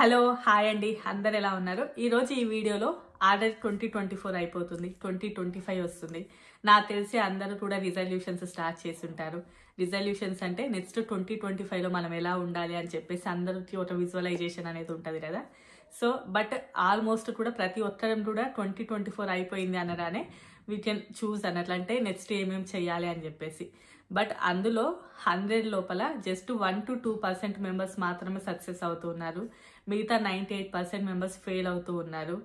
Hello hi అండి, అందరు ఎలా ఉన్నారు? ఈరోజు ఈ వీడియోలో ఆర్డర్ 2024 అయిపోతుంది, 2025 వస్తుంది. నాకు తెలిసి అందరూ కూడా రిజల్యూషన్స్ స్టార్ట్ చేసి ఉంటారు. రిజల్యూషన్స్ అంటే నెక్స్ట్ 2025లో మనం ఎలా ఉండాలి అని చెప్పేసి అందరికీ ఒక విజువలైజేషన్ అనేది ఉంటుంది కదా. సో బట్ ఆల్మోస్ట్ కూడా ప్రతి ఒక్కరం కూడా 2024 అయిపోయింది అనగానే వీ కెన్ చూస్ అన్నట్లంటే నెక్స్ట్ ఏమేమి చేయాలి అని చెప్పేసి. బట్ అందులో 100 లోపల జస్ట్ 1 to 2% మెంబర్స్ మాత్రమే సక్సెస్ అవుతున్నారు. మిగతా 98% మెంబర్స్ ఫెయిల్ అవుతూ ఉన్నారు.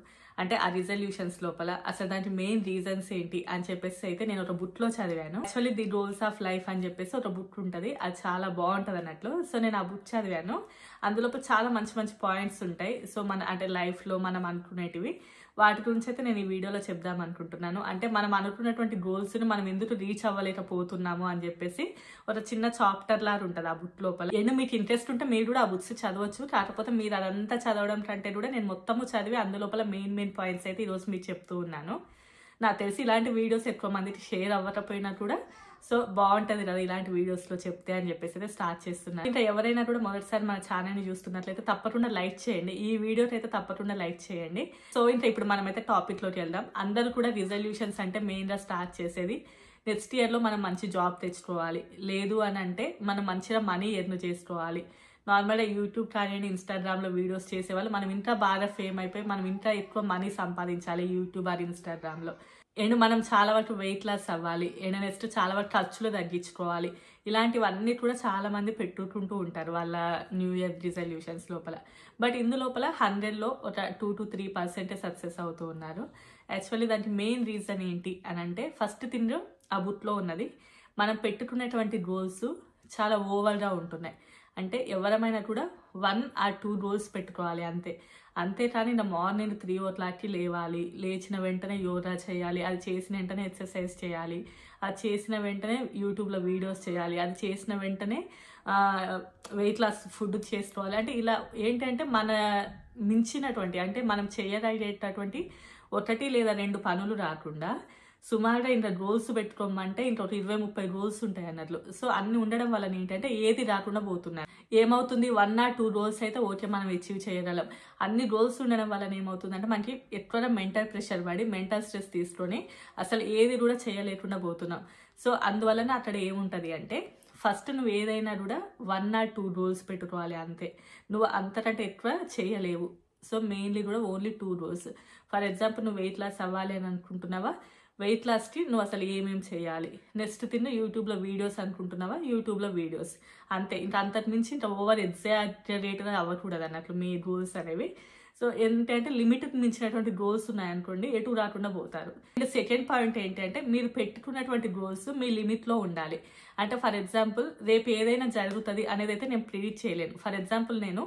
అంటే ఆ రిజల్యూషన్స్ లోపల అసలు దానికి మెయిన్ రీజన్స్ ఏంటి అని చెప్పేసి అయితే నేను ఒక బుక్ లో చదివాను. Actually the goals of life అని చెప్పేసి ఒక బుక్ ఉంటుంది, అది చాలా బాగుంటది అన్నట్లు. సో నేను ఆ బుక్ చదివాను, అందులో చాలా మంచి మంచి పాయింట్స్ ఉంటాయి. సో మన అంటే లైఫ్ లో మనం అనుకునేటివి వాటి గురించి అయితే నేను ఈ వీడియోలో చెప్దాం అనుకుంటున్నాను. అంటే మనం అనుకున్నటువంటి గోల్స్ ని మనం ఎందుకు రీచ్ అవ్వలేకపోతున్నాము అని చెప్పేసి ఒక చిన్న చాప్టర్ లాగా ఉంటుంది ఆ బుక్ లోపల. మీకు ఇంట్రెస్ట్ ఉంటే మీరు కూడా ఆ బుక్స్ చదవచ్చు. కాకపోతే మీరు అదంతా చదవడం కంటే కూడా నేను మొత్తము చదివి అందులోపల మెయిన్ పాయింట్స్ అయితే ఈరోజు మీకు చెప్తూ ఉన్నాను. నాకు తెలిసి ఇలాంటి వీడియోస్ ఎక్కువ మందికి షేర్ అవ్వకపోయినా కూడా సో బాగుంటది కదా ఇలాంటి వీడియోస్ లో చెప్తే అని చెప్పేసి అయితే స్టార్ట్ చేస్తున్నాను. ఇంకా ఎవరైనా కూడా మొదటిసారి మన ఛానల్ ని చూస్తున్నట్లయితే తప్పకుండా లైక్ చేయండి, ఈ వీడియోకి అయితే తప్పకుండా లైక్ చేయండి. సో ఇంకా ఇప్పుడు మనమైతే టాపిక్ లోకి వెళ్దాం. అందరూ కూడా రిజల్యూషన్స్ అంటే మెయిన్ గా స్టార్ట్ చేసేది నెక్స్ట్ ఇయర్ లో మనం మంచి జాబ్ తెచ్చుకోవాలి, లేదు అని అంటే మనం మంచిగా మనీ ఎర్న్ చేసుకోవాలి. నార్మల్గా యూట్యూబ్ కానీ ఇన్స్టాగ్రామ్ లో వీడియోస్ చేసేవాళ్ళు మనం ఇంకా బాగా ఫేమ్ అయిపోయి మనం ఇంకా ఎక్కువ మనీ సంపాదించాలి యూట్యూబ్ ఆర్ ఇన్స్టాగ్రామ్ లో. అండ్ మనం చాలా వరకు వెయిట్ లాస్ అవ్వాలి, అండ్ నెక్స్ట్ చాలా వరకు ఖర్చులు తగ్గించుకోవాలి. ఇలాంటివన్నీ కూడా చాలా మంది పెట్టుకుంటూ ఉంటారు వాళ్ళ న్యూ ఇయర్ రిజల్యూషన్స్ లోపల. బట్ ఇందులోపల 100లో ఒక 2 to 3% సక్సెస్ అవుతూ ఉన్నారు. యాక్చువల్లీ దానికి మెయిన్ రీజన్ ఏంటి అని అంటే ఫస్ట్ థింగ్ ఆ బుక్ లో ఉన్నది, మనం పెట్టుకునేటువంటి గోల్స్ చాలా ఓవర్గా ఉంటున్నాయి. అంటే ఎవరమైనా కూడా 1 or 2 గోల్స్ పెట్టుకోవాలి అంతేకాని నా మార్నింగ్ 3 o'clock లేవాలి, లేచిన వెంటనే యోగా చేయాలి, అది చేసిన వెంటనే ఎక్సర్సైజ్ చేయాలి, అది చేసిన వెంటనే యూట్యూబ్లో వీడియోస్ చేయాలి, అది చేసిన వెంటనే వెయిట్ లాస్ ఫుడ్ చేసుకోవాలి. అంటే ఇలా ఏంటంటే మన మించినటువంటి అంటే మనం చేయగలిగేటటువంటి 1 లేదా 2 పనులు రాకుండా సుమారుగా ఇంకా గోల్స్ పెట్టుకోమంటే ఇంకొక 20-30 గోల్స్ ఉంటాయి అన్నట్లు. సో అన్ని ఉండడం వల్ల ఏంటంటే ఏది రాకుండా పోతున్నారు. ఏమవుతుంది 1 or 2 గోల్స్ అయితే ఓకే మనం అచీవ్ చేయగలం. అన్ని గోల్స్ ఉండడం వల్ల ఏమవుతుందంటే మనకి ఎక్కువగా మెంటల్ ప్రెషర్ పడి మెంటల్ స్ట్రెస్ తీసుకొని అసలు ఏది కూడా చేయలేకుండా పోతున్నాం. సో అందువలన అక్కడ ఏముంటది అంటే ఫస్ట్ నువ్వు ఏదైనా కూడా 1 or 2 గోల్స్ పెట్టుకోవాలి అంతే. నువ్వు అంతకంటే ఎక్కువ చేయలేవు. సో మెయిన్లీ కూడా ఓన్లీ 2 గోల్స్. ఫర్ ఎగ్జాంపుల్ నువ్వు వెయిట్ లాస్ అవ్వాలి అని అనుకుంటున్నావా, వెయిట్ లాస్కి నువ్వు అసలు ఏమేమి చేయాలి. నెక్స్ట్ థింగ్ యూట్యూబ్లో వీడియోస్ అనుకుంటున్నావా, యూట్యూబ్లో వీడియోస్ అంతే. ఇంకా అంతకు మించి ఇంకా ఓవర్ ఎగ్జాజరేట్గా అవ్వకూడదు అన్నట్లు మీ గోల్స్ అనేవి. సో ఏంటంటే లిమిట్కి మించినటువంటి గోల్స్ ఉన్నాయనుకోండి ఎటు రాకుండా పోతారు. ఇంకా సెకండ్ పాయింట్ ఏంటంటే మీరు పెట్టుకున్నటువంటి గోల్స్ మీ లిమిట్లో ఉండాలి. అంటే ఫర్ ఎగ్జాంపుల్ రేపు ఏదైనా జరుగుతుంది అనేది అయితే నేను ప్రిడిక్ట్ చేయలేను. ఫర్ ఎగ్జాంపుల్ నేను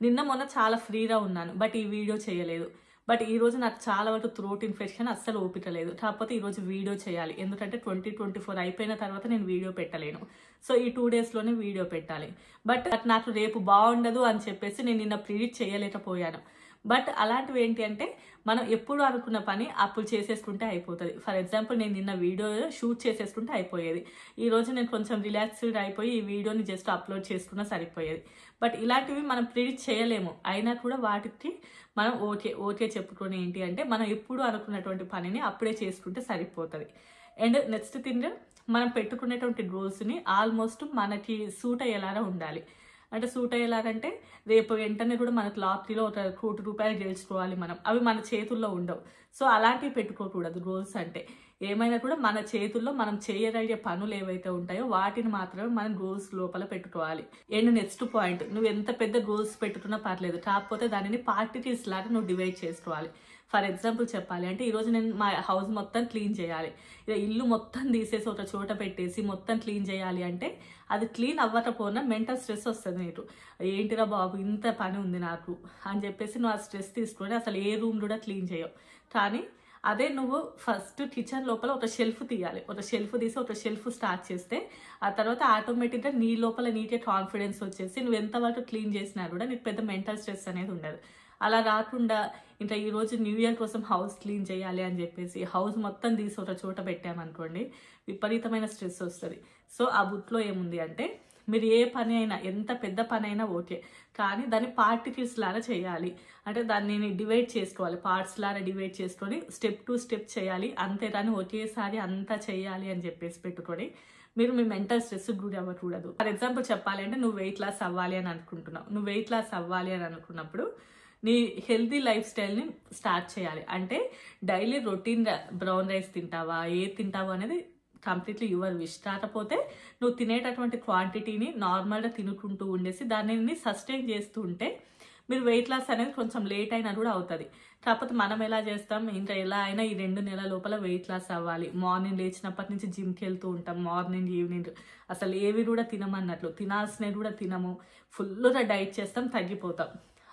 నిన్న మొన్న చాలా ఫ్రీగా ఉన్నాను బట్ ఈ వీడియో చేయలేదు. బట్ ఈ రోజు నాకు చాలా వరకు థ్రోట్ ఇన్ఫెక్షన్ అస్సలు ఓపిక లేదు, కాకపోతే ఈరోజు వీడియో చేయాలి ఎందుకంటే 2024 అయిపోయిన తర్వాత నేను వీడియో పెట్టలేను. సో ఈ 2 daysలోనే వీడియో పెట్టాలి. బట్ నాకు రేపు బాగుండదు అని చెప్పేసి నేను నిన్న ప్రిడిక్ట్ చేయలేకపోయాను. బట్ అలాంటివి ఏంటి అంటే మనం ఎప్పుడు అనుకున్న పని అప్పుడు చేసేసుకుంటే అయిపోతుంది. ఫర్ ఎగ్జాంపుల్ నేను నిన్న వీడియో షూట్ చేసేసుకుంటే అయిపోయేది, ఈ రోజు నేను కొంచెం రిలాక్స్డ్ అయిపోయి ఈ వీడియోని జస్ట్ అప్లోడ్ చేసుకున్నా సరిపోయేది. బట్ ఇలాంటివి మనం ప్రిడిక్ట్ చేయలేము, అయినా కూడా వాటికి మనం ఓకే చెప్పుకొని ఏంటి అంటే మనం ఎప్పుడు అనుకున్నటువంటి పనిని అప్పుడే చేసుకుంటే సరిపోతుంది. అండ్ నెక్స్ట్ థింగ్ మనం పెట్టుకునేటువంటి గోల్స్ని ఆల్మోస్ట్ మనకి సూట్ అయ్యేలాగా ఉండాలి. అంటే సూట్ అయ్యేలాగంటే రేపు వెంటనే కూడా మనకు లాటరీలో ఒక 1 కోటి రూపాయలు గెలుచుకోవాలి మనం, అవి మన చేతుల్లో ఉండవు. సో అలాంటివి పెట్టుకోకూడదు. గోల్స్ అంటే ఏమైనా కూడా మన చేతుల్లో మనం చేయగలిగే పనులు ఏవైతే ఉంటాయో వాటిని మాత్రమే మనం గోల్స్ లోపల పెట్టుకోవాలి. అండ్ నెక్స్ట్ పాయింట్, నువ్వు ఎంత పెద్ద గోల్స్ పెట్టుకున్నా పర్లేదు, కాకపోతే దానిని పార్టీస్ లాగా నువ్వు డివైడ్ చేసుకోవాలి. ఫర్ ఎగ్జాంపుల్ చెప్పాలి అంటే ఈరోజు నేను మా హౌస్ మొత్తం క్లీన్ చేయాలి, ఇల్లు మొత్తం తీసేసి ఒక చోట పెట్టేసి మొత్తం క్లీన్ చేయాలి అంటే అది క్లీన్ అవ్వకపోయినా మెంటల్ స్ట్రెస్ వస్తుంది. నీకు ఏంటిరా బాబు ఇంత పని ఉంది నాకు అని చెప్పేసి నువ్వు ఆ స్ట్రెస్ తీసుకొని అసలు ఏ రూమ్ కూడా క్లీన్ చేయవు. కానీ అదే నువ్వు ఫస్ట్ కిచెన్ లోపల ఒక షెల్ఫ్ తీయాలి, ఒక షెల్ఫ్ తీసి ఒక షెల్ఫ్ స్టార్ట్ చేస్తే ఆ తర్వాత ఆటోమేటిక్గా నీ లోపల నీకే కాన్ఫిడెన్స్ వచ్చేసి నువ్వు ఎంతవరకు క్లీన్ చేసినా కూడా నీకు పెద్ద మెంటల్ స్ట్రెస్ అనేది ఉండదు. అలా రాకుండా ఇంకా ఈరోజు న్యూ ఇయర్ కోసం హౌస్ క్లీన్ చేయాలి అని చెప్పేసి హౌస్ మొత్తం తీసి ఒక చోట పెట్టామనుకోండి విపరీతమైన స్ట్రెస్ వస్తుంది. సో ఆ బుక్లో ఏముంది అంటే మీరు ఏ పని అయినా ఎంత పెద్ద పని అయినా ఓకే, కానీ దాన్ని పార్టికల్స్ లాగా చేయాలి. అంటే దాన్ని డివైడ్ చేసుకోవాలి, పార్ట్స్ లాగా డివైడ్ చేసుకొని స్టెప్ టు స్టెప్ చేయాలి. అంతే దాన్ని ఒకేసారి అంతా చేయాలి అని చెప్పేసి పెట్టుకొని మీరు మీ మెంటల్ స్ట్రెస్ గురి అవ్వకూడదు. ఫర్ ఎగ్జాంపుల్ చెప్పాలి అంటే నువ్వు వెయిట్ లాస్ అవ్వాలి అని అనుకుంటున్నావు. నువ్వు వెయిట్ లాస్ అవ్వాలి అని అనుకున్నప్పుడు నీ హెల్తీ లైఫ్ స్టైల్ని స్టార్ట్ చేయాలి. అంటే డైలీ రొటీన్ బ్రౌన్ రైస్ తింటావా, ఏది తింటావా అనేది కంప్లీట్లీ యువర్ విష్. కాకపోతే నువ్వు తినేటటువంటి క్వాంటిటీని నార్మల్గా తినుకుంటూ ఉండేసి దానిని సస్టైన్ చేస్తూ ఉంటే మీరు వెయిట్ లాస్ అనేది కొంచెం లేట్ అయినా కూడా అవుతుంది. కాకపోతే మనం ఎలా చేస్తాం, ఇంకా ఎలా అయినా ఈ 2 నెలల లోపల వెయిట్ లాస్ అవ్వాలి. మార్నింగ్ లేచినప్పటి నుంచి జిమ్కి వెళ్తూ ఉంటాం, మార్నింగ్ ఈవినింగ్ అసలు ఏవి కూడా తినమన్నట్లు, తినాల్సినవి కూడా తినము, ఫుల్గా డైట్ చేస్తాం, తగ్గిపోతాం.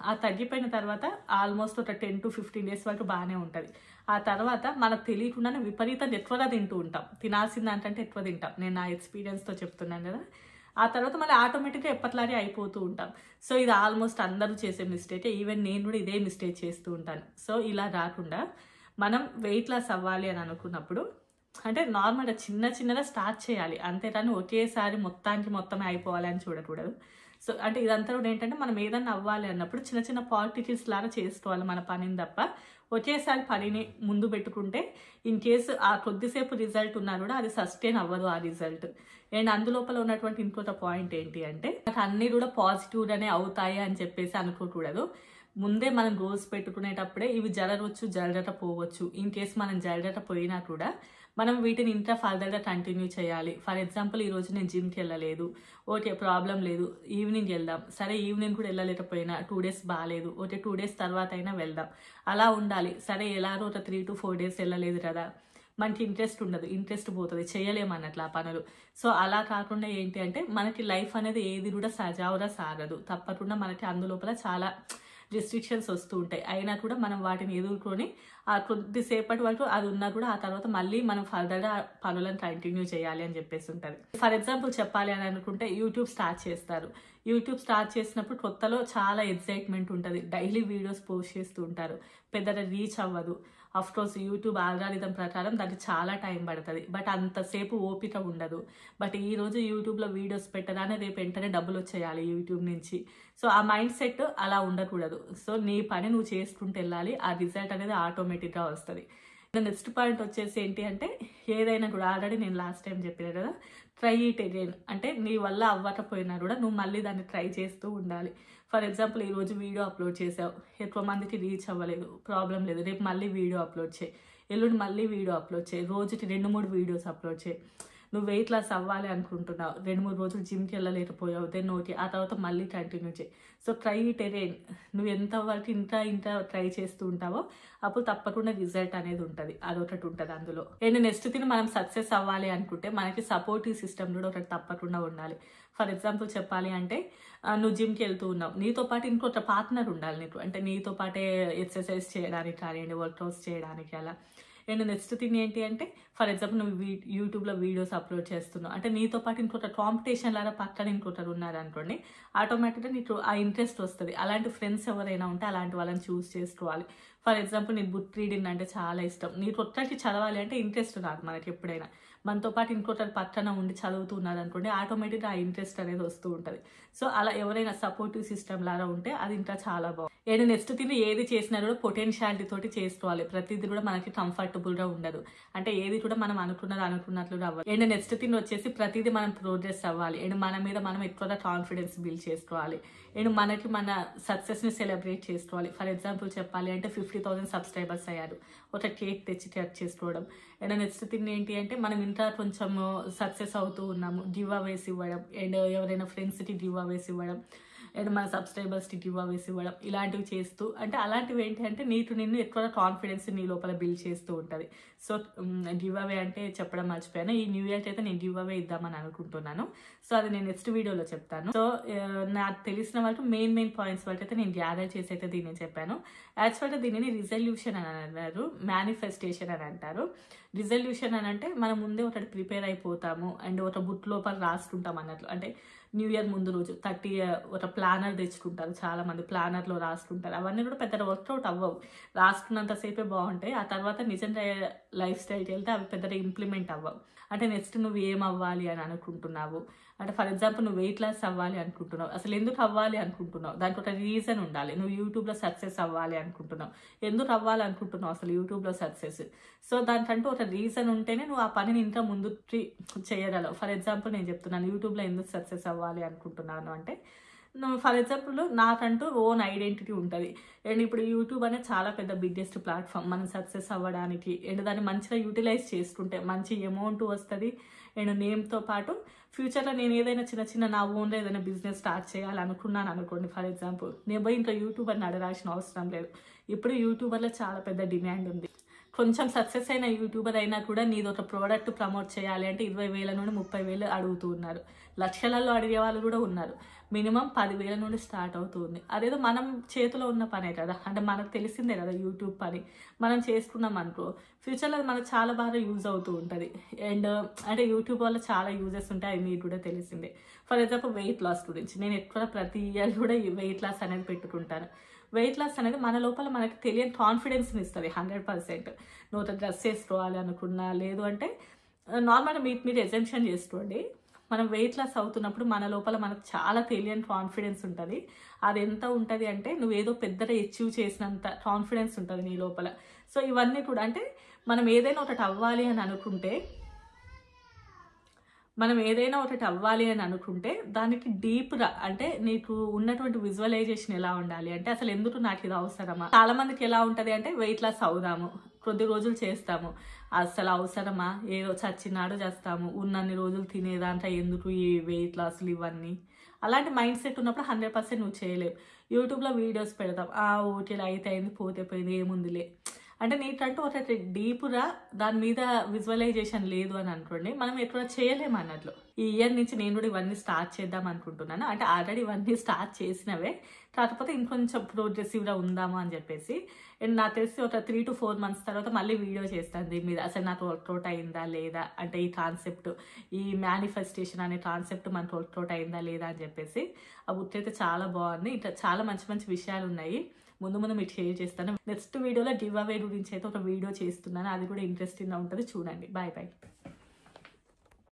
ఆ తగ్గిపోయిన తర్వాత ఆల్మోస్ట్ ఒక 10 to 15 days వరకు బాగానే ఉంటుంది. ఆ తర్వాత మనకు తెలియకుండానే విపరీతంగా ఎక్కువగా తింటూ ఉంటాం, తినాల్సిన దానికంటే ఎక్కువ తింటాం. నేను నా ఎక్స్పీరియన్స్తో చెప్తున్నాను కదా. ఆ తర్వాత మళ్ళీ ఆటోమేటిక్గా ఎప్పట్లాగే అయిపోతూ ఉంటాం. సో ఇది ఆల్మోస్ట్ అందరూ చేసే మిస్టేక్, ఈవెన్ నేను కూడా ఇదే మిస్టేక్ చేస్తూ ఉంటాను. సో ఇలా రాకుండా మనం వెయిట్ లాస్ అవ్వాలి అని అనుకున్నప్పుడు అంటే నార్మల్గా చిన్నగా స్టార్ట్ చేయాలి. అంతేకాని ఒకేసారి మొత్తం అయిపోవాలని చూడకూడదు. సో అంటే ఇదంతా కూడా ఏంటంటే మనం ఏదన్నా అవ్వాలి అన్నప్పుడు చిన్న పార్టికల్స్ లాగా చేసుకోవాలి మన పనిని తప్ప ఒకేసారి పనిని ముందు పెట్టుకుంటే ఇన్ కేసు ఆ కొద్దిసేపు రిజల్ట్ ఉన్నా కూడా అది సస్టైన్ అవ్వదు ఆ రిజల్ట్. అండ్ అందులోపల ఉన్నటువంటి ఇంకొక పాయింట్ ఏంటి అంటే నాకు అన్నీ కూడా పాజిటివ్గానే అవుతాయి అని చెప్పేసి అనుకోకూడదు. ముందే మనం గోల్స్ పెట్టుకునేటప్పుడే ఇవి జరగవచ్చు, జరగకపోవచ్చు. ఇన్ కేసు మనం జరగకపోయినా కూడా మనం వీటిని ఇంకా ఫర్దర్గా కంటిన్యూ చేయాలి. ఫర్ ఎగ్జాంపుల్ ఈరోజు నేను జిమ్కి వెళ్ళలేదు, ఓకే ప్రాబ్లం లేదు, ఈవినింగ్ వెళ్దాం. సరే ఈవినింగ్ కూడా వెళ్ళలేకపోయినా 2 days బాగాలేదు, ఓకే 2 days తర్వాత అయినా వెళ్దాం. అలా ఉండాలి. సరే ఎలాగో ఒక 3 to 4 days వెళ్ళలేదు కదా, మనకి ఇంట్రెస్ట్ ఉండదు, ఇంట్రెస్ట్ పోతుంది, చేయలేమన్నట్లు ఆ పనులు. సో అలా కాకుండా ఏంటి అంటే మనకి లైఫ్ అనేది ఏది కూడా సజావుగా సాగదు. తప్పకుండా మనకి అందులోపల చాలా రిస్ట్రిక్షన్స్ వస్తూ ఉంటాయి. అయినా కూడా మనం వాటిని ఎదుర్కొని ఆ కొద్దిసేపటి వరకు అది ఉన్నా కూడా ఆ తర్వాత మళ్ళీ మనం ఫర్దర్గా పనులను కంటిన్యూ చేయాలి అని చెప్పేసి ఉంటుంది. ఫర్ ఎగ్జాంపుల్ చెప్పాలి అని అనుకుంటే యూట్యూబ్ స్టార్ట్ చేస్తారు. యూట్యూబ్ స్టార్ట్ చేసినప్పుడు కొత్తలో చాలా ఎక్సైట్మెంట్ ఉంటుంది, డైలీ వీడియోస్ పోస్ట్ చేస్తూ ఉంటారు, పెద్దగా రీచ్ అవ్వదు. అఫ్ కోర్స్ యూట్యూబ్ ఆల్గారిథం ప్రకారం దానికి చాలా టైం పడుతుంది, బట్ అంతసేపు ఓపిక ఉండదు. బట్ ఈ రోజు యూట్యూబ్లో వీడియోస్ పెట్టగానే రేపు వెంటనే డబ్బులు వచ్చేయాలి యూట్యూబ్ నుంచి. సో ఆ మైండ్ సెట్ అలా ఉండకూడదు. సో నీ పని నువ్వు చేసుకుంటూ వెళ్ళాలి, ఆ రిజల్ట్ అనేది ఆటోమేటిక్గా వస్తుంది. నెక్స్ట్ పాయింట్ వచ్చేసి ఏంటి అంటే ఏదైనా కూడా ఆల్రెడీ నేను లాస్ట్ టైం చెప్పినా కదా, ట్రై ఇట్ అగైన్. అంటే నీ వల్ల అవ్వకపోయినా కూడా నువ్వు మళ్ళీ దాన్ని ట్రై చేస్తూ ఉండాలి. ఫర్ ఎగ్జాంపుల్ ఈరోజు వీడియో అప్లోడ్ చేసావు, ఎక్కువ మందికి రీచ్ అవ్వలేదు, ప్రాబ్లం లేదు, రేపు మళ్ళీ వీడియో అప్లోడ్ చేయి, ఎల్లుండి మళ్ళీ వీడియో అప్లోడ్ చేయి, రోజుకి 2-3 వీడియోస్ అప్లోడ్ చేయి. నువ్వు వెయిట్ లాస్ అవ్వాలి అనుకుంటున్నావు, 2-3 రోజులు జిమ్కి వెళ్ళలేకపోయావు, దెన్ ఓకే ఆ తర్వాత మళ్ళీ కంటిన్యూ చేయి. So try it again. నువ్వు ఎంతవరకు ఇంత ట్రై చేస్తూ ఉంటావో అప్పుడు తప్పకుండా రిజల్ట్ అనేది ఉంటుంది, అదొకటి ఉంటుంది అందులో. అండ్ నెక్స్ట్ థింగ్, మనం సక్సెస్ అవ్వాలి అనుకుంటే మనకి సపోర్టివ్ సిస్టమ్ కూడా ఒకటి తప్పకుండా ఉండాలి. ఫర్ ఎగ్జాంపుల్ చెప్పాలి అంటే నువ్వు జిమ్కి వెళ్తూ ఉన్నావు, నీతో పాటు ఇంకొక పార్ట్నర్ ఉండాలి నీకు. అంటే నీతో పాటే ఎక్సర్సైజ్ చేయడానికి కానివ్వండి, వర్కౌట్స్ చేయడానికి అలా. అండ్ నెక్స్ట్ థింగ్ ఏంటి అంటే ఫర్ ఎగ్జాంపుల్ నువ్వు యూట్యూబ్లో వీడియోస్ అప్లోడ్ చేస్తున్నావు అంటే నీతో పాటు ఇంకొక కాంపిటీషన్ లాగా పక్కన ఇంకొకరు ఉన్నారనుకోండి, ఆటోమేటిక్గా నీకు ఆ ఇంట్రెస్ట్ వస్తుంది. అలాంటి ఫ్రెండ్స్ ఎవరైనా ఉంటే అలాంటి వాళ్ళని చూస్ చేసుకోవాలి. ఫర్ ఎగ్జాంపుల్ నీకు బుక్ రీడింగ్ అంటే చాలా ఇష్టం, నీకు ఒక్కరికి చదవాలి అంటే ఇంట్రెస్ట్ రాదు మనకి ఎప్పుడైనా. మనతో పాటు ఇంకొకరు పక్కన ఉండి చదువుతున్నారు అనుకోండి, ఆటోమేటిక్గా ఆ ఇంట్రెస్ట్ అనేది వస్తూ ఉంటుంది. సో అలా ఎవరైనా సపోర్టివ్ సిస్టమ్ లాగా ఉంటే అది ఇంకా చాలా బాగుంది. ఏదో నెక్స్ట్ థింగ్ ఏది చేసినా కూడా పొటెన్షియాలిటీ తోటి చేసుకోవాలి. ప్రతిదీ కూడా మనకి కంఫర్టబుల్గా ఉండదు, అంటే ఏది కూడా మనం అనుకున్నట్లుగా అవ్వాలి. అండ్ నెక్స్ట్ థింగ్ వచ్చేసి ప్రతిదీ మనం ప్రోగ్రెస్ అవ్వాలి. అండ్ మన మీద మనం ఎక్కువగా కాన్ఫిడెన్స్ బిల్డ్ చేసుకోవాలి. అండ్ మనకి మన సక్సెస్ని సెలబ్రేట్ చేసుకోవాలి. ఫర్ ఎగ్జాంపుల్ చెప్పాలి అంటే 50,000 సబ్స్క్రైబర్స్ అయ్యారు, ఒక కేక్ తెచ్చి కట్ చేసుకోవడం. అండ్ నెక్స్ట్ థింగ్ ఏంటి అంటే మనం ఇంకా కొంచెం సక్సెస్ అవుతూ ఉన్నాము, గివ్ అవేస్ ఇవ్వడం, అండ్ ఎవరైనా ఫ్రెండ్స్కి గివ్ అవేస్ ఇవ్వడం, అండ్ మన సబ్స్క్రైబర్స్కి గివ్ అవేస్ ఇవ్వడం, ఇలాంటివి చేస్తూ అంటే అలాంటివి ఏంటి అంటే నిన్ను ఎక్కువగా కాన్ఫిడెన్స్ నీ లోపల బిల్డ్ చేస్తూ ఉంటుంది. సో గివ్ అవే అంటే చెప్పడం మర్చిపోయాను, ఈ న్యూ ఇయర్కి అయితే నేను గివ్ అవే ఇద్దామని అనుకుంటున్నాను. సో అది నేను నెక్స్ట్ వీడియోలో చెప్తాను. సో నాకు తెలిసిన వాళ్ళకి మెయిన్ పాయింట్స్ వరకు అయితే నేను గ్యాదర్ చేసి అయితే దీన్ని చెప్పాను. యాక్చువల్గా దీనిని రిజల్యూషన్ అని అన్నారు, మేనిఫెస్టేషన్ అని అంటారు. రిజల్యూషన్ అని అంటే మనం ముందే ఒకటి ప్రిపేర్ అయిపోతాము అండ్ ఒక బుక్ లోపల రాసుకుంటాం అన్నట్లు. అంటే న్యూ ఇయర్ ముందు రోజు ఒక ప్లానర్ తెచ్చుకుంటారు, చాలా మంది ప్లానర్లో రాసుకుంటారు. అవన్నీ కూడా పెద్దగా వర్కౌట్ అవ్వవు, రాసుకున్నంతసేపే బాగుంటాయి. ఆ తర్వాత నిజంగా లైఫ్ స్టైల్కి వెళ్తే అవి పెద్దగా ఇంప్లిమెంట్ అవ్వవు. అంటే నెక్స్ట్ నువ్వు ఏం అవ్వాలి అని అనుకుంటున్నావు, అంటే ఫర్ ఎగ్జాంపుల్ నువ్వు వెయిట్ లాస్ అవ్వాలి అనుకుంటున్నావు, అసలు ఎందుకు అవ్వాలి అనుకుంటున్నావు, దానికి ఒక రీజన్ ఉండాలి. నువ్వు యూట్యూబ్లో సక్సెస్ అవ్వాలి అనుకుంటున్నావు, ఎందుకు అవ్వాలి అనుకుంటున్నావు అసలు యూట్యూబ్లో సక్సెస్. సో దానికంటూ ఒక రీజన్ ఉంటేనే నువ్వు ఆ పనిని ఇంకా ముందు చేయగలవు. ఫర్ ఎగ్జాంపుల్ నేను చెప్తున్నాను, యూట్యూబ్లో ఎందుకు సక్సెస్ అవ్వాలి అనుకుంటున్నాను అంటే, ఫర్ ఎగ్జాంపుల్ నాకంటూ ఓన్ ఐడెంటిటీ ఉంటుంది. అండ్ ఇప్పుడు యూట్యూబ్ అనేది చాలా పెద్ద బిగ్గెస్ట్ ప్లాట్ఫామ్ మనం సక్సెస్ అవ్వడానికి. అండ్ దాన్ని మంచిగా యూటిలైజ్ చేసుకుంటే మంచి అమౌంట్ వస్తుంది. అండ్ నేమ్తో పాటు ఫ్యూచర్లో నేను ఏదైనా చిన్న చిన్న నా ఓన్లో ఏదైనా బిజినెస్ స్టార్ట్ చేయాలనుకున్నాను అనుకోండి. ఫర్ ఎగ్జాంపుల్ నేను పోయి ఇంకా యూట్యూబర్ని అడగాల్సిన అవసరం లేదు. ఇప్పుడు యూట్యూబర్లో చాలా పెద్ద డిమాండ్ ఉంది. కొంచెం సక్సెస్ అయిన యూట్యూబర్ అయినా కూడా నీది ఒక ప్రోడక్ట్ ప్రమోట్ చేయాలి అంటే 20,000 నుండి 30,000 అడుగుతూ ఉన్నారు. లక్షలలో అడిగే వాళ్ళు కూడా ఉన్నారు. మినిమం 10,000 నుండి స్టార్ట్ అవుతుంది. అదేదో మనం చేతిలో ఉన్న పనే కదా, అంటే మనకు తెలిసిందే కదా యూట్యూబ్ పని. మనం చేసుకున్నాం అనుకో ఫ్యూచర్లో మనకు చాలా బాగా యూజ్ అవుతూ ఉంటుంది. అండ్ అంటే యూట్యూబ్ వల్ల చాలా యూజెస్ ఉంటాయి, అవి మీకు కూడా తెలిసిందే. ఫర్ ఎగ్జాంపుల్ వెయిట్ లాస్ గురించి నేను ఎక్కువ ప్రతి ఇయర్ కూడా ఈ వెయిట్ లాస్ అనేది పెట్టుకుంటాను. వెయిట్ లాస్ అనేది మన లోపల మనకి తెలియని కాన్ఫిడెన్స్ని ఇస్తుంది 100%. నువ్వు డ్రెస్ వేసుకోవాలి అనుకున్నా, లేదు అంటే నార్మల్గా మీరు ఎగ్జామ్షన్ చేసుకోండి. మనం వెయిట్ లాస్ అవుతున్నప్పుడు మన లోపల మనకు చాలా తెలియని కాన్ఫిడెన్స్ ఉంటుంది. అది ఎంత ఉంటుంది అంటే నువ్వు ఏదో పెద్దగా అచీవ్ చేసినంత కాన్ఫిడెన్స్ ఉంటుంది నీ లోపల. సో ఇవన్నీ కూడా అంటే మనం ఏదైనా ఒకటి అవ్వాలి అని అనుకుంటే దానికి డీప్గా అంటే నీకు ఉన్నటువంటి విజువలైజేషన్ ఎలా ఉండాలి అంటే అసలు ఎందుకు నాకు ఇది అవసరమా. చాలా మందికి ఎలా ఉంటుంది అంటే వెయిట్ లాస్ అవుదాము, కొద్ది రోజులు చేస్తాము, అసలు అవసరమా, ఏదో చచ్చినాడు చేస్తాము, ఉన్నన్ని రోజులు తినేదాంట్లో ఎందుకు ఈ వెయిట్ లాస్లు ఇవన్నీ. అలాంటి మైండ్ సెట్ ఉన్నప్పుడు 100% నువ్వు చేయలేవు. యూట్యూబ్లో వీడియోస్ పెడతాం, ఓటీలో అయితే అయింది పోతే పోయింది ఏముందిలే అంటే నీకంటూ ఒక డీప్గా దాని మీద విజువలైజేషన్ లేదు అని అనుకోండి, మనం ఎక్కడ చేయలేము అన్నట్లు. ఈ ఇయర్ నుంచి నేను కూడా ఇవన్నీ స్టార్ట్ చేద్దాం అనుకుంటున్నాను. అంటే ఆల్రెడీ ఇవన్నీ స్టార్ట్ చేసినవే, కాకపోతే ఇంకొంచెం ప్రోగ్రెసివ్గా ఉందాము అని చెప్పేసి. అండ్ నాకు తెలిసి ఒక 3 to 4 months తర్వాత మళ్ళీ వీడియో చేస్తాను దీని మీద, అసలు నాకు వర్కౌట్ అయిందా లేదా, అంటే ఈ కాన్సెప్ట్, ఈ మేనిఫెస్టేషన్ అనే కాన్సెప్ట్ మనకు వర్కౌట్ అయిందా లేదా అని చెప్పేసి. ఆ బుక్ అయితే చాలా బాగుంది, ఇట్లా చాలా మంచి మంచి విషయాలు ఉన్నాయి. ముందు మీకు షేర్ చేస్తాను. నెక్స్ట్ వీడియోలో గివ్ అవే గురించి అయితే ఒక వీడియో చేస్తున్నాను, అది కూడా ఇంట్రెస్టింగ్గా ఉంటుంది, చూడండి. బాయ్.